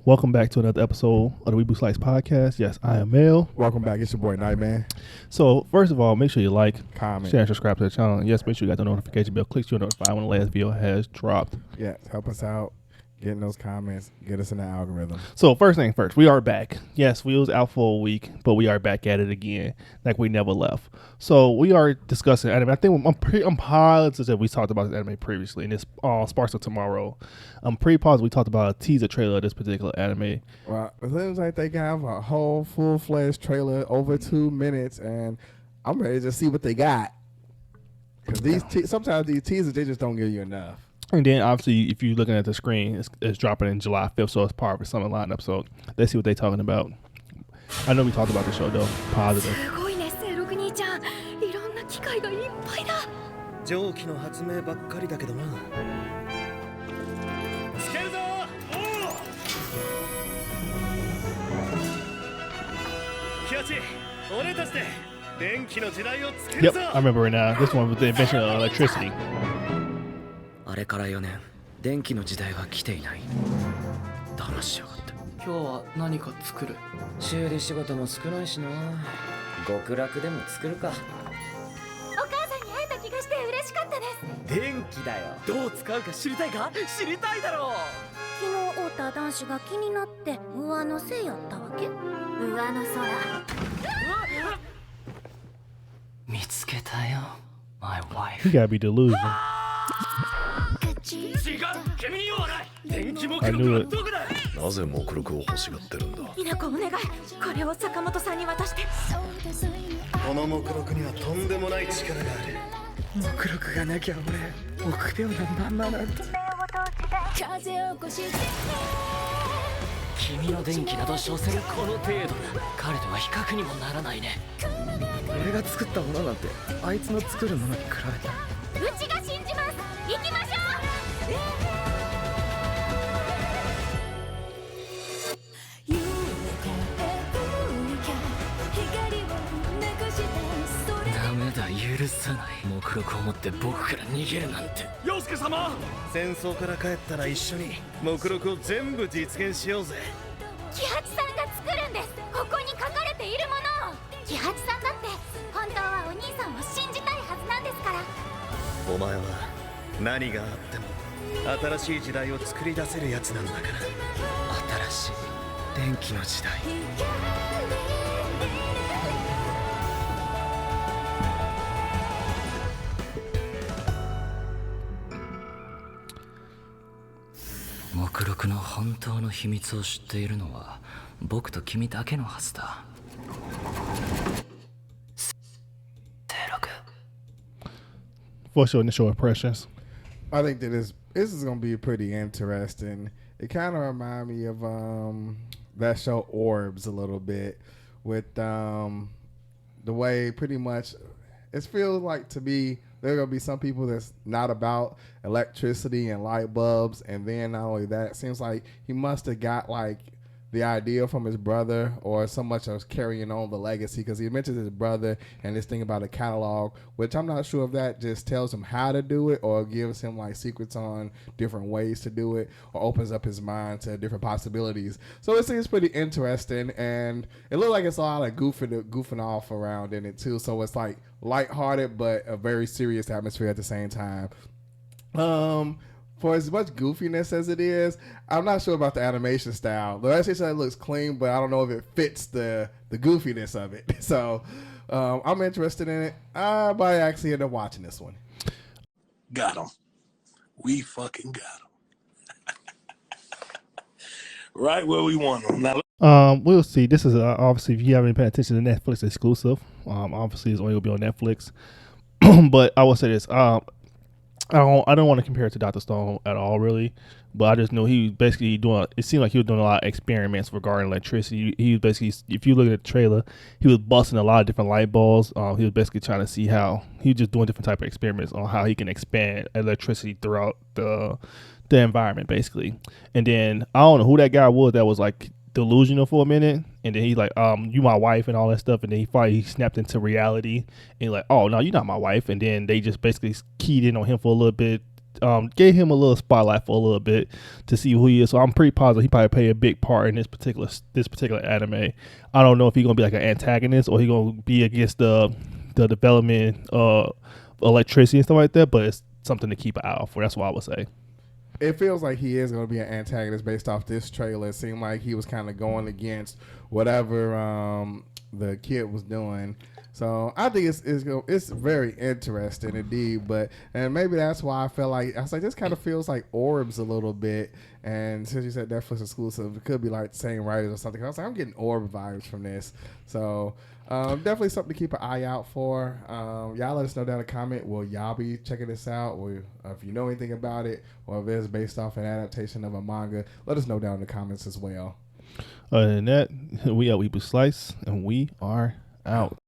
Welcome back to another episode of the Weeboo Slice podcast. Yes, I am Mel. Welcome back. It's your boy Nightman. So, first of all, make sure you like, Comment. share, and subscribe to the channel. And yes, make sure you got the notification bell. Click so you're notified when the last video has dropped. Yeah, help us out. Getting those comments. Get us in the algorithm. So, first thing first, we are back. Yes, we was out for a week, but we are back at it again, like we never left. So, we are discussing anime. I think I'm positive that we talked about this anime previously, and it's Sparks of Tomorrow. I'm pretty positive we talked about a teaser trailer of this particular anime. Well, it seems like they can have a whole full-fledged trailer over 2 minutes, and I'm ready to see what they got. Because sometimes these teasers, they just don't give you enough. And then, obviously, if you're looking at the screen, it's dropping in July 5th, so it's part of a summer lineup. So let's see what they're talking about. I know we talked about the show, though. Positive. 蒸気の発明ばっかりだけどな。つけるぞ。キヨチ、俺たちで電気の時代を作るぞ。 Yep, I remember it now. This one was the invention of electricity. あれから4年、電気の時代は来ていない。騙しやがって。今日は何か作る。修理仕事も少ないしな。極楽でも作るか。お母さんに会えた気がして嬉しかったです。電気だよ。どう使うか知りたいか？知りたいだろう。昨日会った男子が気になって上乗せやったわけ。上の空。見つけたよ。My wife. You gotta be delusional. 違う。君にはない。電気目 I 録 knew は it. どこだ。なぜ目録を欲しがってるんだ。稲子お願い。これを坂本さんに渡して。この目録にはとんでもない力がある。目録がなきゃ俺臆病なまんまなんだ。君の電気など所詮この程度だ。彼とは比較にもならないね。俺が作ったものなんてあいつの作るものに比べたら。うちが信じます。行きましょダメだ、許さない。目録を持って僕から逃げるなんて。陽介様、戦争から帰ったら一緒に目録を全部実現しようぜ。う。喜八さんが作るんです。ここに書かれているものを。喜八さんだって本当はお兄さんを信じたいはずなんですから。お前は何があっても新しい時代を作り出せるやつなんだから。新しい電気の時代。目録の本当の秘密を知っているのは僕と君だけのはずだ。What's your initial impressions? I think that this is going to be pretty interesting. It kind of reminds me of that show Orbs a little bit with the way pretty much it feels like to be there are going to be some people that's not about electricity and light bulbs. And then not only that, it seems like he must have got like the idea from his brother or so much of carrying on the legacy, because he mentions his brother and this thing about a catalog, which I'm not sure if that just tells him how to do it or gives him like secrets on different ways to do it or opens up his mind to different possibilities. So it seems pretty interesting, and it looks like it's a lot of goofing off around in it too. So it's like lighthearted but a very serious atmosphere at the same time. For as much goofiness as it is, I'm not sure about the animation style. The animation looks clean, but I don't know if it fits the goofiness of it. So I'm interested in it. I might actually end up watching this one. Got him. We fucking got him. Right where we want him. Now, We'll see. This is obviously, if you haven't paid attention to Netflix exclusive, obviously it's only gonna be on Netflix. But I will say this. I don't want to compare it to Dr. Stone at all, really, but I just know he was basically doing. It seemed like he was doing a lot of experiments regarding electricity. He was basically, if you look at the trailer, he was busting a lot of different light bulbs. He was basically trying to see how he was just doing different type of experiments on how he can expand electricity throughout the environment, basically. And then I don't know who that guy was that was like delusional for a minute, and then he's like, you my wife and all that stuff, and then he snapped into reality and he's like, oh no, you're not my wife. And then they just basically keyed in on him for a little bit gave him a little spotlight for a little bit to see who he is. So I'm pretty positive he probably played a big part in this particular anime. I don't know if he's gonna be like an antagonist or he's gonna be against the development of electricity and stuff like that. But it's something to keep an eye out for. That's what I would say. It feels like he is going to be an antagonist based off this trailer. It seemed like he was kind of going against whatever the kid was doing. So I think it's very interesting indeed. And maybe that's why I felt like, I was like, this kind of feels like Orbs a little bit. And since you said Netflix exclusive, it could be like the same writers or something. I was like, I'm getting Orb vibes from this. So definitely something to keep an eye out for. Y'all let us know down in the comment. Will y'all be checking this out? Or if you know anything about it, or if it's based off an adaptation of a manga, let us know down in the comments as well. Other than that, we are Weeble Slice, and we are out.